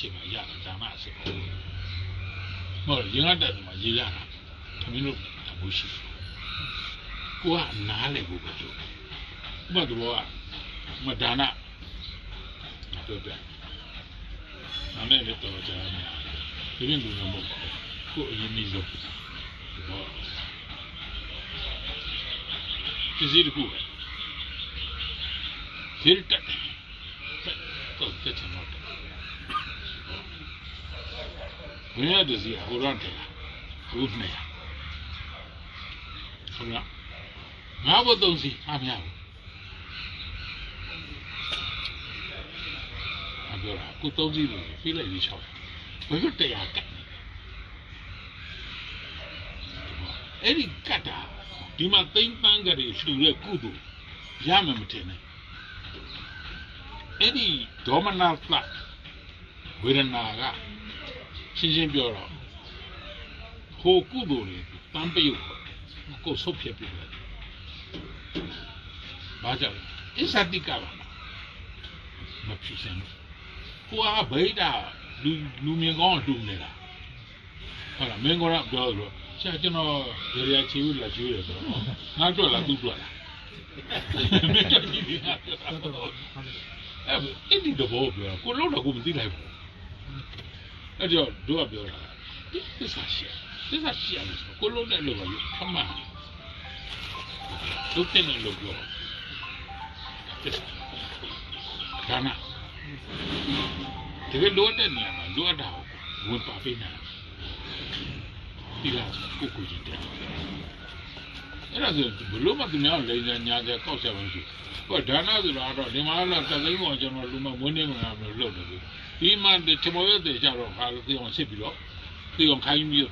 ချိန်မှာရတာဒါမှအစစ်ဟုတ်ရင်ငါတက်တယ်မှာရေးရတာသမီးတို့တမိုးရှိကိုကနားလေကိုပဲလို့ဥပဒေဘောကမဒါနတော့ပြနားနဲ့လည်းတော့ကြားနေဒီလိုမျိုးမဟုတ်ကိုအရင်ကြီးလို့ဘောဒီစီတခုဒီတက်တော့တက်ချင်တော့ဘယ်ရတဲ့စီဟိုရတဲ့ဘူးနေဟုတ်လားငါဘုသုံးစီအများဘူးပြောတာကိုသုံးစီလို့ပြေးလိုက်ပြီးချောက်ဘယ်လိုတရားကတ်အဲ့ဒီကတ်တာဒီမှာသိမ့်ပန်းကြတွေလှူတဲ့ကုသိုလ်ရမယ်မထင်နဲ့အဲ့ဒီဒေါမနသဝေဒနာကရှင်းရှင်းပြောတော့ဟိုကုသိုလ်တွေတန်ပယုတ်ကိုဆုတ်ဖြစ်ပြီလေဘာကြောင့်အစ္ဆတိကပါမဖြစ်စမ်းကိုကဗိဒ္ဓလူမြင်ကောင်းလှူနေတာဟုတ်လားမင်းကတော့ပြောလို့ဆရာကျွန်တော်ရေရချီဦးလာကျွေးတယ်ဆိုတော့ငါတွေ့လားသူတွေ့လားမင်းတွေ့ပြီအဲ့ဒီတော့ပြောကိုလုံးတော့ကိုမသိလိုက်ဘူးအဲ့တော့တို့ကပြောတာသစ္စာရှိရတယ်ဆိုကိုလုံးတဲ့လို့ပါလို့အမှန်တို့တဲ့လို့ပြောသစ္စာဒါနဒီလိုတဲ့နေရာမှာလိုအပ်တာကိုဝင်ပါပေးနေတာဒီလားကိုကြည့်တယ်အဲ့ဒါဆိုဘလို့မှသူများလိန်ညာကြကောက်ဆက်ဝင်ရှိဟောဒါနဆိုတော့ဒီမှာတော့တသိန်းပေါ်ကျွန်တော်လူမမွေးနေမှာမလို့လုပ်တယ်ဒီမှာချမောရတဲ့ကြတော့ခါလို့သိအောင်စစ်ပြီးတော့သိအောင်ခိုင်းပြီး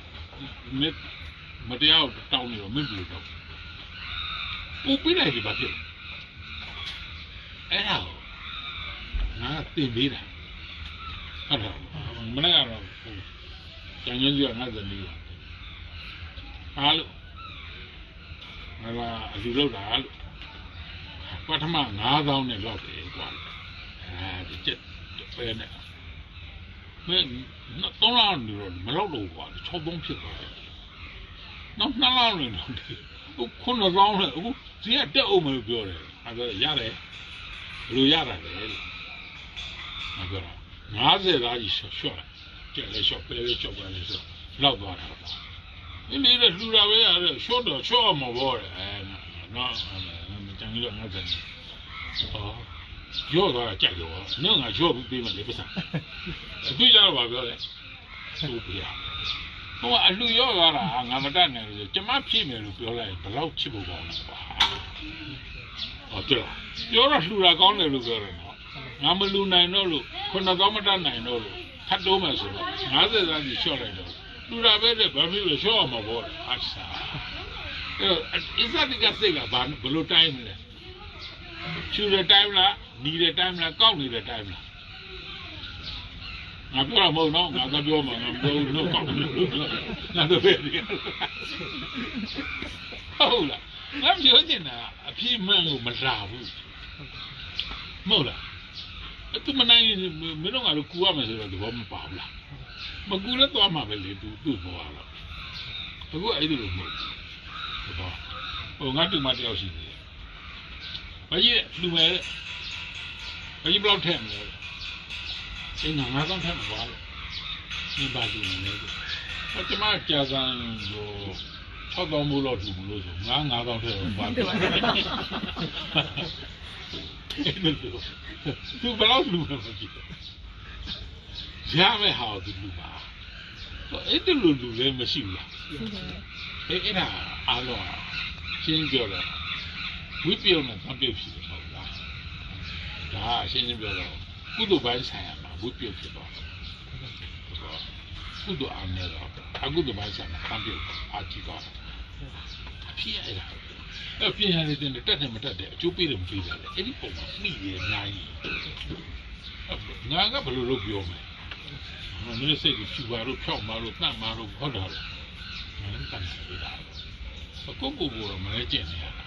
မတရားတောင်းနေတော့မင်းပြီးတော့ပူပြီးလိုက်ပြီပါဖြစ်အဲ့ဒါငါတင်ပေးတာဟုတ်တယ်မနေ့ကတော့ကျန်ရင်းကြီးကငါဇနီးအားလို့ငါအလူလောက်တာလို့ပထမ9000နဲ့လောက်တယ်ကွာအဲဒီချက်ပဲနဲ့မင်း3လောက်နေတော့မလောက်တော့ကွာ63ဖြစ်သွားတယ်နောက်2လောက်နေတော့ခု9000နဲ့အခုဈေးကတက်အောင်မလို့ပြောတယ်အဲဒါရတယ်ဘယ်လိုရတာလဲလို့ငါပြောတာ50သားကြီးရှော့ကျက်လဲရှော့ပဲလဲရှော့ပါလဲဆိုလောက်သွားတာပါဒီနေ့လည်းလူလာပဲရတယ်ရှော့တော့ရှော့မှာပေါ့တယ်အဲနော်ကျန်ကြီးတော့50ဟောရော့သွားတာကြိုက်တော့နင့်ငါရော့ပြီးပေးမယ်လေပတ်စံအခုကျတော့ဗာပြောတယ်သူ့ပြရဟိုအလူရော့သွားတာငါမတတ်နိုင်လို့ကျမဖြည့်မယ်လို့ပြောလိုက်ဘယ်လောက်ချစ်ဖို့ကောင်းလဲကွာဟောပြောတော့လှူတာကောင်းတယ်လို့ပြောတယ်နော်ငါမလူနိုင်တော့လို့9000မတတ်နိုင်တော့လို့ထပ်တိုးမယ်ဆိုတော့50သားကြီးလျှော့လိုက်တော့လူတာပဲတဲ့ဘာဖြစ်လို့လျှော့အောင်မပေါ့အဆာအဲ့အစ္စတိကစိတ်ကဘာဘလို့တိုင်းမလဲချူတဲ့တိုင်းလားနီးတဲ့တိုင်းလားကောက်နေတဲ့တိုင်းလားငါပြောမဟုတ်နော်ငါကပြောမှာငါပြောလို့ကောက်လို့ငါတို့ပဲဟုတ်လားငါပြောချင်တာအပြည့်မှန်လို့မလာဘူးမဟုတ်လားသူမနိုင်မင်းတို့ကတော့ကူရမယ်ဆိုတော့သဘောမပါဘူးလားမကူလည်းသွားမှာပဲလေသူ့ဘောကတော့အခုအဲ့ဒီလိုမဟုတ်ဘူးဟိုငါတူမတယောက်ရှိတယ်ဘာကြီးလူမယ်ဘာကြီးဘလောက်ထက်မလဲအင်းငါတော့ထက်မှာပါလို့ဒီပါတူနေတယ်ဟောကျမကြာစံကို6000မိုးလောက်ထူလို့ဆိုငါ9000ထက်ပါတူသူဘလောက်လူလဲမကြည့်ရမယ်ဟာသူလူပါအဲ့ဒီလူလည်းမရှိဘူးလားအဲ့ဒါအားလုံးရှင်းပြောတော့ဝိပယုံနဲ့သံပြုတ်ဖြစ်တယ်ဟုတ်လားဒါရှင်းပြောတော့ကုသိုလ်ပိုင်းဆိုင်ရာမှာဝိပယုတ်ဖြစ်တော့ကုသိုလ်အားနဲ့တော့အကုသိုလ်ပိုင်းဆိုင်ရာသံပြုတ်အားကြည့်တော့အဖြစ်ရတာအဲ့ပြင်ရတဲ့တက်တယ်မတက်တယ်အကျိုးပေးတယ်မပေးတယ်အဲ့ဒီပုံမှာနှိရအများကြီးငါကဘယ်လိုလုပ်ပြောမလဲမင်းစိတ်ကိုဖြူပါလို့ဖြောက်ပါလို့တန့်ပါလို့ဟုတ်တယ်ငါလည်းတန့်နေတာကိုကိုတော့မလဲကျင့်နေရတာ